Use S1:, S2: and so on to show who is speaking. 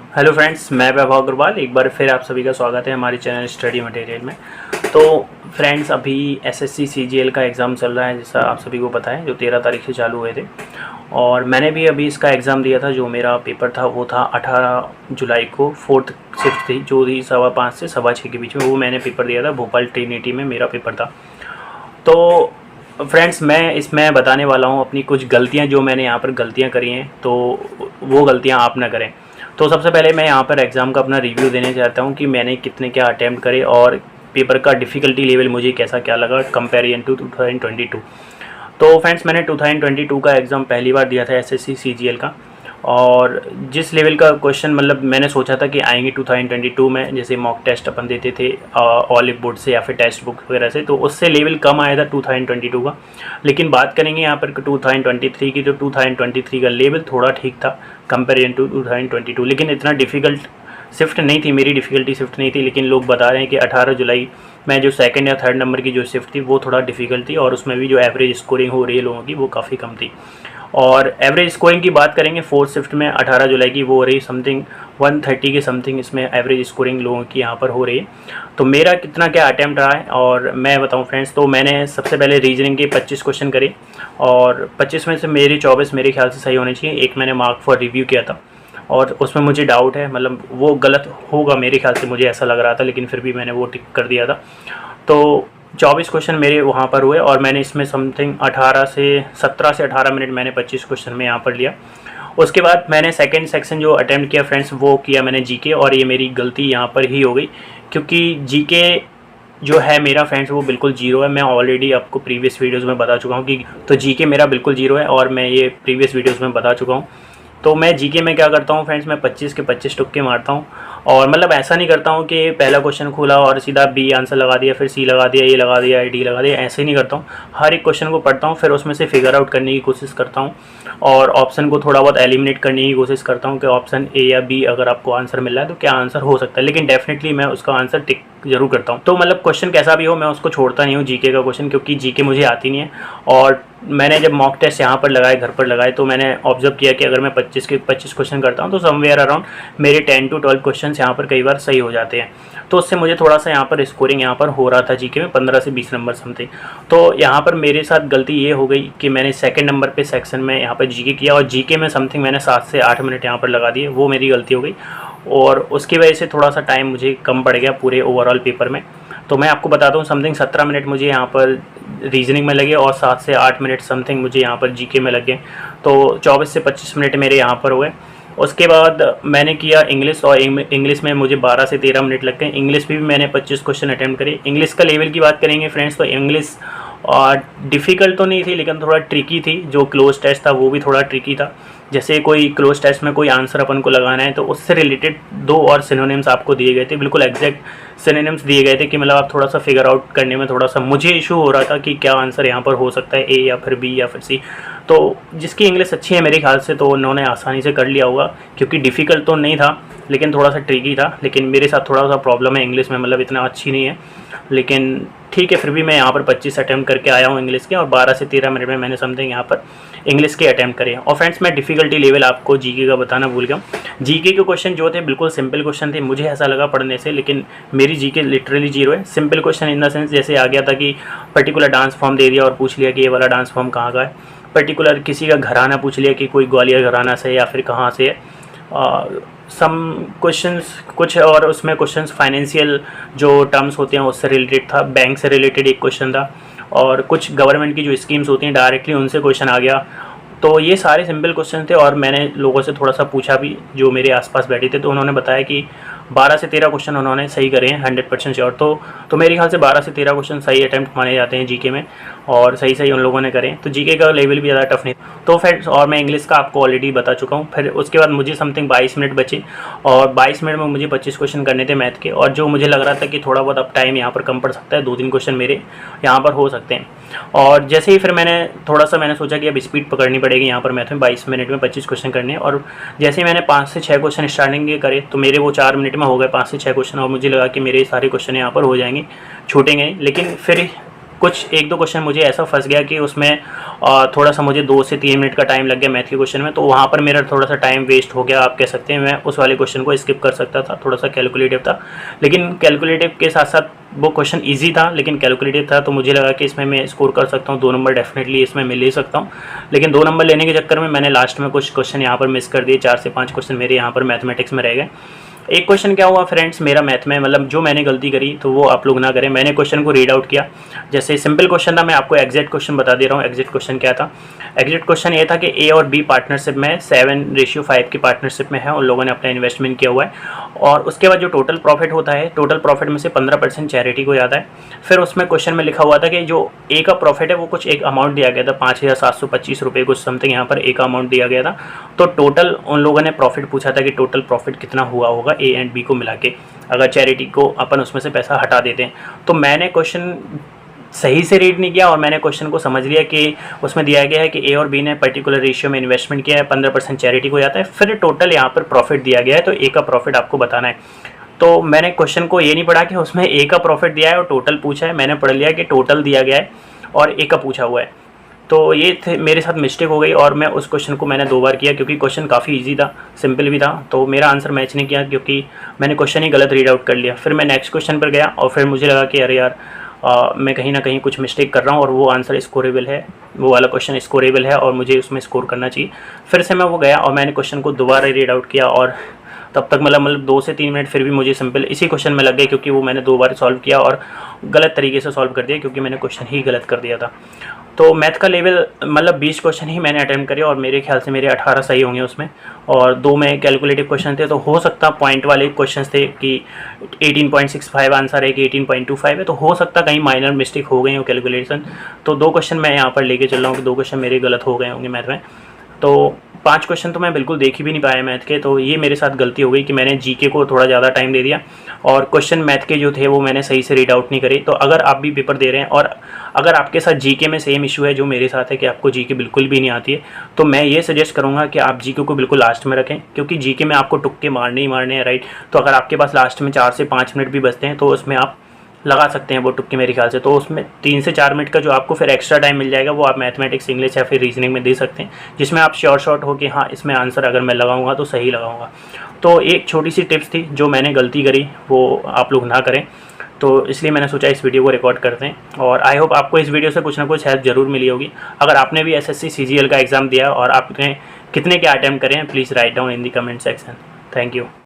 S1: Hello friends, मैं वैभव अग्रवाल। एक बार फिर आप सभी का स्वागत है हमारे चैनल स्टडी मटेरियल में। तो फ्रेंड्स, अभी एसएससी सीजीएल का एग्ज़ाम चल रहा है, जैसा आप सभी को पता है, जो 13 तारीख से चालू हुए थे। और मैंने भी अभी इसका एग्ज़ाम दिया था। जो मेरा पेपर था वो था 18 जुलाई को, 4th शिफ्ट थी जो थी 5:15 से 6:15 के बीच में। वो मैंने पेपर दिया था, भोपाल ट्रिनिटी में मेरा पेपर था। तो फ्रेंड्स, मैं इसमें बताने वाला हूँ अपनी कुछ गलतियाँ, जो मैंने यहाँ पर गलतियाँ करी हैं, तो वो गलतियाँ आप ना करें। तो सबसे पहले मैं यहाँ पर एग्ज़ाम का अपना रिव्यू देना चाहता हूँ कि मैंने कितने क्या अटैम्प्ट करे और पेपर का डिफ़िकल्टी लेवल मुझे कैसा क्या लगा कंपेरिजन टू 2022। तो फ्रेंड्स, मैंने 2022 का एग्ज़ाम पहली बार दिया था एसएससी सीजीएल का। और जिस लेवल का क्वेश्चन मतलब मैंने सोचा था कि आएंगे 2022 में, जैसे मॉक टेस्ट अपन देते थे ऑलिव बोर्ड से या फिर टेक्स्ट बुक वगैरह से, तो उससे लेवल कम आया था 2022 का। लेकिन बात करेंगे यहाँ पर 2023 की, तो 2023 का लेवल थोड़ा ठीक था कंपेरिजन टू 2022। लेकिन इतना डिफ़िकल्ट शिफ्ट नहीं थी, मेरी डिफ़िकल्टी शिफ्ट नहीं थी। लेकिन लोग बता रहे हैं कि 18 जुलाई में जो सेकंड या थर्ड नंबर की जो शिफ्ट थी वो थोड़ा डिफ़िकल्ट थी, और उसमें भी जो एवरेज स्कोरिंग हो रही है लोगों की वो काफ़ी कम थी। और एवरेज स्कोरिंग की बात करेंगे फोर्थ शिफ्ट में 18 जुलाई की, वो हो रही समथिंग 130 के समथिंग इसमें एवरेज स्कोरिंग लोगों की यहाँ पर हो रही है। तो मेरा कितना क्या अटैम्प्ट रहा है और मैं बताऊँ फ्रेंड्स, तो मैंने सबसे पहले रीजनिंग के 25 क्वेश्चन करे, और 25 में से मेरे 24 मेरे ख्याल से सही होने चाहिए। एक मैंने मार्क फॉर रिव्यू किया था और उसमें मुझे डाउट है, मतलब वो गलत होगा मेरे ख्याल से, मुझे ऐसा लग रहा था, लेकिन फिर भी मैंने वो टिक कर दिया था। तो 24 क्वेश्चन मेरे वहाँ पर हुए, और मैंने इसमें समथिंग 17 से 18 मिनट मैंने 25 क्वेश्चन में यहाँ पर लिया। उसके बाद मैंने सेकंड सेक्शन जो अटैम्प्ट किया फ्रेंड्स, वो किया मैंने जीके, और ये मेरी गलती यहाँ पर ही हो गई, क्योंकि जीके जो है मेरा फ्रेंड्स वो बिल्कुल जीरो है। मैं ऑलरेडी आपको प्रीवियस वीडियोज़ में बता चुका हूँ कि तो जीके मेरा बिल्कुल जीरो है, और मैं ये प्रीवियस वीडियोज़ में बता चुका हूँ। तो मैं जीके में क्या करता हूँ फ्रेंड्स, मैं 25 के 25 तुक्के मारता हूँ। और मतलब ऐसा नहीं करता हूँ कि पहला क्वेश्चन खोला और सीधा बी आंसर लगा दिया, फिर सी लगा दिया, ए लगा दिया, डी लगा दिया, ऐसे ही नहीं करता हूँ। हर एक क्वेश्चन को पढ़ता हूँ, फिर उसमें से फिगर आउट करने की कोशिश करता हूँ, और ऑप्शन को थोड़ा बहुत एलिमिनेट करने की कोशिश करता हूँ कि ऑप्शन ए या बी अगर आपको आंसर मिल रहा है तो क्या आंसर हो सकता है। लेकिन डेफिनेटली मैं उसका आंसर टिक जरूर करता हूँ। तो मतलब क्वेश्चन कैसा भी हो मैं उसको छोड़ता नहीं हूँ जीके का क्वेश्चन, क्योंकि जीके मुझे आती नहीं है। और मैंने जब मॉक टेस्ट यहाँ पर लगाए, घर पर लगाए, तो मैंने ऑब्जर्व किया कि अगर मैं 25 के 25 क्वेश्चन करता हूँ तो समवेयर अराउंड मेरे 10 to 12 क्वेश्चन यहाँ पर कई बार सही हो जाते हैं। तो उससे मुझे थोड़ा सा यहाँ पर स्कोरिंग यहाँ पर हो रहा था जीके में 15 से 20 नंबर समथिंग। तो यहाँ पर मेरे साथ गलती ये हो गई कि मैंने सेकंड नंबर पे सेक्शन में यहाँ पर जीके किया, और जीके में समथिंग मैंने 7 से 8 मिनट यहाँ पर लगा दिए, वो मेरी गलती हो गई। और उसकी वजह से थोड़ा सा टाइम मुझे कम पड़ गया पूरे ओवरऑल पेपर में। तो मैं आपको बताता हूँ, समथिंग 17 मिनट मुझे यहाँ पर रीजनिंग में लगे, और 7 से 8 मिनट समथिंग मुझे यहाँ पर जीके में लगे। तो 24 से 25 मिनट मेरे यहाँ पर हुए। उसके बाद मैंने किया इंग्लिश, और इंग्लिश में मुझे 12 से 13 मिनट लग गए। इंग्लिश भी मैंने 25 क्वेश्चन अटैम्प्ट करे। इंग्लिश का लेवल की बात करेंगे फ्रेंड्स, तो इंग्लिश डिफ़िकल्ट तो नहीं थी, लेकिन थोड़ा ट्रिकी थी। जो क्लोज टेस्ट था वो भी थोड़ा ट्रिकी था। जैसे कोई क्लोज टेस्ट में कोई आंसर अपन को लगाना है, तो उससे रिलेटेड 2 और सिनोनिम्स आपको दिए गए थे, बिल्कुल एग्जैक्ट सिनोनिम्स दिए गए थे, कि मतलब आप थोड़ा सा फिगर आउट करने में थोड़ा सा मुझे इशू हो रहा था कि क्या आंसर यहाँ पर हो सकता है, ए या फिर बी या फिर सी। तो जिसकी इंग्लिश अच्छी है मेरे ख्याल से, तो उन्होंने आसानी से कर लिया होगा, क्योंकि डिफ़िकल्ट तो नहीं था लेकिन थोड़ा सा ट्रिकी था। लेकिन मेरे साथ थोड़ा सा प्रॉब्लम है इंग्लिश में, मतलब इतना अच्छी नहीं है, लेकिन ठीक है। फिर भी मैं यहाँ पर 25 अटैम्प्ट करके आया हूँ इंग्लिश के, और 12 से 13 मिनट में मैंने समथिंग यहाँ पर इंग्लिश के अटैम्प्ट करे। और फ्रेंड्स, मैं डिफ़िकल्टी लेवल आपको जीके का बताना भूल गया हूँ। जीके के क्वेश्चन जो थे बिल्कुल सिंपल क्वेश्चन थे, मुझे ऐसा लगा पढ़ने से, लेकिन मेरी जीके लिटरली जीरो है। Simple question in the sense, जैसे आ गया था कि पर्टिकुलर डांस फॉर्म दे दिया और पूछ लिया कि ये वाला डांस फॉर्म कहाँ का है। पर्टिकुलर किसी का घराना पूछ लिया कि कोई ग्वालियर घराना से या फिर कहाँ से है। सम क्वेश्चंस कुछ, और उसमें क्वेश्चंस फाइनेंशियल जो टर्म्स होते हैं उससे रिलेटेड था। बैंक से रिलेटेड एक क्वेश्चन था, और कुछ गवर्नमेंट की जो स्कीम्स होती हैं डायरेक्टली उनसे क्वेश्चन आ गया। तो ये सारे सिंपल क्वेश्चन थे, और मैंने लोगों से थोड़ा सा पूछा भी जो मेरे आसपास बैठे थे, तो उन्होंने बताया कि 12 से 13 क्वेश्चन उन्होंने सही करे हैं 100% श्योर। तो मेरे ख्याल से 12 से 13 क्वेश्चन सही अटैम्प्ट माने जाते हैं जीके में, और सही उन लोगों ने करें। तो जीके का लेवल भी ज़्यादा टफ नहीं। तो फ्रेंड्स, और मैं इंग्लिश का आपको ऑलरेडी बता चुका हूँ। फिर उसके बाद मुझे समथिंग 22 मिनट बचे, और 22 मिनट में मुझे 25 क्वेश्चन करने थे मैथ के, और जो मुझे लग रहा था कि थोड़ा बहुत अब टाइम यहाँ पर कम पड़ सकता है, 2-3 क्वेश्चन मेरे यहाँ पर हो सकते हैं। और जैसे ही फिर मैंने सोचा कि अब स्पीड पकड़नी पड़ेगी यहाँ पर मैथ में, 22 मिनट में 25 क्वेश्चन करने हैं। और जैसे ही मैंने 5 से 6 क्वेश्चन स्टार्टिंग के करे, तो मेरे वो 4 मिनट में हो गए 5 से 6 क्वेश्चन, और मुझे लगा कि मेरे सारे क्वेश्चन यहाँ पर हो जाएंगे, छूटेंगे। लेकिन फिर कुछ 1-2 क्वेश्चन मुझे ऐसा फंस गया कि उसमें थोड़ा सा मुझे 2 से 3 मिनट का टाइम लग गया मैथ के क्वेश्चन में, तो वहाँ पर मेरा थोड़ा सा टाइम वेस्ट हो गया, आप कह सकते हैं। मैं उस वाले क्वेश्चन को स्किप कर सकता था, थोड़ा सा कैलकुलेटिव था, लेकिन कैलकुलेटिव के साथ साथ वो क्वेश्चन ईजी था लेकिन कैलकुलेटिव था, तो मुझे लगा कि इसमें मैं स्कोर कर सकता हूँ, 2 नंबर डेफिनेटली इसमें मैं ले सकता हूँ। लेकिन 2 नंबर लेने के चक्कर में मैंने लास्ट में कुछ क्वेश्चन यहाँ पर मिस कर दिए, 4 से 5 क्वेश्चन मेरे यहाँ पर मैथमेटिक्स में रह गए। एक क्वेश्चन क्या हुआ फ्रेंड्स मेरा मैथ में, मतलब जो मैंने गलती करी तो वो आप लोग ना करें। मैंने क्वेश्चन को रीड आउट किया, जैसे सिंपल क्वेश्चन था, मैं आपको एग्जैक्ट क्वेश्चन बता दे रहा हूँ। एग्जैक्ट क्वेश्चन क्या था? एग्जैक्ट क्वेश्चन ये था कि ए और बी पार्टनरशिप में 7:5 की पार्टनरशिप में है, उन लोगों ने अपना इन्वेस्टमेंट किया हुआ है, और उसके बाद जो टोटल प्रॉफिट होता है, टोटल प्रॉफिट में से 15% चैरिटी को जाता है। फिर उसमें क्वेश्चन में लिखा हुआ था कि जो ए का प्रॉफिट है वो कुछ एक अमाउंट दिया गया था, 5,725 रुपये कुछ समथिंग यहाँ पर ए का अमाउंट दिया गया था। तो टोटल उन लोगों ने प्रॉफिट पूछा था कि टोटल प्रॉफिट कितना हुआ होगा ए एंड बी को मिला के, अगर चैरिटी को अपन उसमें से पैसा हटा देते हैं। तो मैंने क्वेश्चन सही से रीड नहीं किया और मैंने क्वेश्चन को समझ लिया कि उसमें दिया गया है कि ए और बी ने पर्टिकुलर रेशियो में इन्वेस्टमेंट किया है, 15% चैरिटी को जाता है, फिर टोटल यहाँ पर प्रॉफिट दिया गया है, तो ए का प्रॉफिट आपको बताना है। तो मैंने क्वेश्चन को ये नहीं पढ़ा कि उसमें ए का प्रॉफिट दिया है और टोटल पूछा है, मैंने पढ़ लिया कि टोटल दिया गया है और ए का पूछा हुआ है। तो ये मेरे साथ मिस्टेक हो गई और मैं उस क्वेश्चन को मैंने 2 बार किया, क्योंकि क्वेश्चन काफ़ी इजी था, सिंपल भी था, तो मेरा आंसर मैच नहीं किया क्योंकि मैंने क्वेश्चन ही गलत रीड आउट कर लिया। फिर मैं नेक्स्ट क्वेश्चन पर गया और फिर मुझे लगा कि अरे यार मैं कहीं ना कहीं कुछ मिस्टेक कर रहा हूँ और वो आंसर स्कोरेबल है, वो वाला क्वेश्चन स्कोरेबल है और मुझे उसमें स्कोर करना चाहिए। फिर से मैं वो गया और मैंने क्वेश्चन को दोबारा रीड आउट किया और तब तक मतलब 2 से 3 मिनट फिर भी मुझे सिंपल इसी क्वेश्चन में लग गए, क्योंकि वो मैंने 2 बार सॉल्व किया और गलत तरीके से सॉल्व कर दिया, क्योंकि मैंने क्वेश्चन ही गलत कर दिया था। तो मैथ का लेवल मतलब 20 क्वेश्चन ही मैंने अटेम्प्ट करे और मेरे ख्याल से मेरे 18 सही होंगे उसमें, और 2 में कैलकुलेटिव क्वेश्चन थे। तो हो सकता पॉइंट वाले क्वेश्चन थे कि 18.65 आंसर है कि 18.25 है, तो हो सकता कहीं माइनर मिस्टेक हो गई हो कैलकुलेशन। तो 2 क्वेश्चन मैं यहाँ पर लेके चल रहा हूँ कि 2 क्वेश्चन मेरे गलत हो गए होंगे मैथ में। तो 5 क्वेश्चन तो मैं बिल्कुल देख ही भी नहीं पाया मैथ के, तो ये मेरे साथ गलती हो गई कि मैंने जीके को थोड़ा ज़्यादा टाइम दे दिया और क्वेश्चन मैथ के जो थे वो मैंने सही से रीड आउट नहीं करे। तो अगर आप भी पेपर दे रहे हैं और अगर आपके साथ जीके में सेम इशू है जो मेरे साथ है कि आपको जीके बिल्कुल भी नहीं आती है, तो मैं ये सजेस्ट करूँगा कि आप जीके को बिल्कुल लास्ट में रखें, क्योंकि जीके में आपको तुक्के मारने ही मारने हैं, राइट। तो अगर आपके पास लास्ट में 4 से 5 मिनट भी बचते हैं तो उसमें आप लगा सकते हैं वो तुक्के मेरे ख्याल से। तो उसमें 3 से 4 मिनट का जो आपको फिर एक्स्ट्रा टाइम मिल जाएगा वो आप मैथमेटिक्स, इंग्लिश या फिर रीजनिंग में दे सकते हैं, जिसमें आप शॉर्ट हो कि हाँ इसमें आंसर अगर मैं लगाऊंगा तो सही लगाऊंगा। तो एक छोटी सी टिप्स थी, जो मैंने गलती करी वो आप लोग ना करें, तो इसलिए मैंने सोचा इस वीडियो को रिकॉर्ड करते हैं। और आई होप आपको इस वीडियो से कुछ ना कुछ हेल्प ज़रूर मिली होगी। अगर आपने भी SSC CGL का एग्ज़ाम दिया और आपने कितने के अटैम्प्ट करें, please write down in the comment section. Thank you.